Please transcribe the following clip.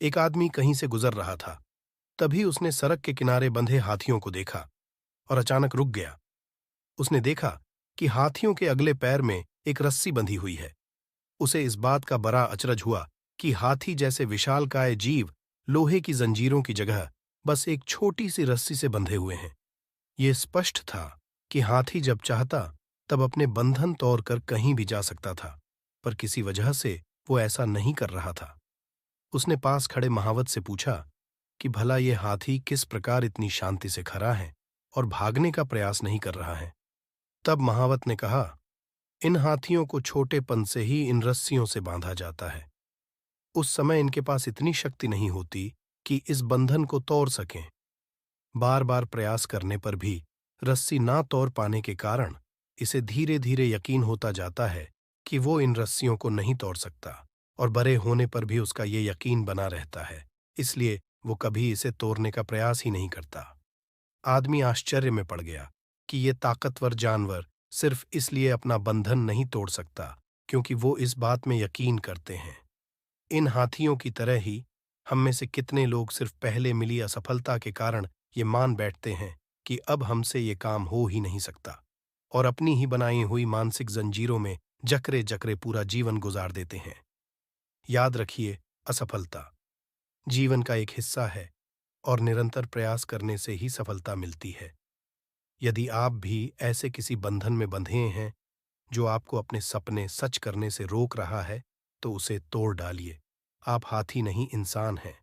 एक आदमी कहीं से गुजर रहा था। तभी उसने सड़क के किनारे बंधे हाथियों को देखा और अचानक रुक गया। उसने देखा कि हाथियों के अगले पैर में एक रस्सी बंधी हुई है। उसे इस बात का बड़ा अचरज हुआ कि हाथी जैसे विशालकाय जीव लोहे की जंजीरों की जगह बस एक छोटी सी रस्सी से बंधे हुए हैं। ये स्पष्ट था कि हाथी जब चाहता तब अपने बंधन तोड़कर कहीं भी जा सकता था, पर किसी वजह से वो ऐसा नहीं कर रहा था। उसने पास खड़े महावत से पूछा कि भला ये हाथी किस प्रकार इतनी शांति से खड़ा है और भागने का प्रयास नहीं कर रहा है। तब महावत ने कहा, इन हाथियों को छोटेपन से ही इन रस्सियों से बांधा जाता है। उस समय इनके पास इतनी शक्ति नहीं होती कि इस बंधन को तोड़ सकें। बार बार प्रयास करने पर भी रस्सी ना तोड़ पाने के कारण इसे धीरे धीरे यकीन होता जाता है कि वो इन रस्सियों को नहीं तोड़ सकता, और बड़े होने पर भी उसका ये यकीन बना रहता है। इसलिए वो कभी इसे तोड़ने का प्रयास ही नहीं करता। आदमी आश्चर्य में पड़ गया कि ये ताकतवर जानवर सिर्फ इसलिए अपना बंधन नहीं तोड़ सकता क्योंकि वो इस बात में यकीन करते हैं। इन हाथियों की तरह ही हम में से कितने लोग सिर्फ पहले मिली असफलता के कारण ये मान बैठते हैं कि अब हमसे ये काम हो ही नहीं सकता, और अपनी ही बनाई हुई मानसिक जंजीरों में जकरे जकरे पूरा जीवन गुजार देते हैं। याद रखिए, असफलता जीवन का एक हिस्सा है और निरंतर प्रयास करने से ही सफलता मिलती है। यदि आप भी ऐसे किसी बंधन में बंधे हैं जो आपको अपने सपने सच करने से रोक रहा है, तो उसे तोड़ डालिए। आप हाथी नहीं, इंसान हैं।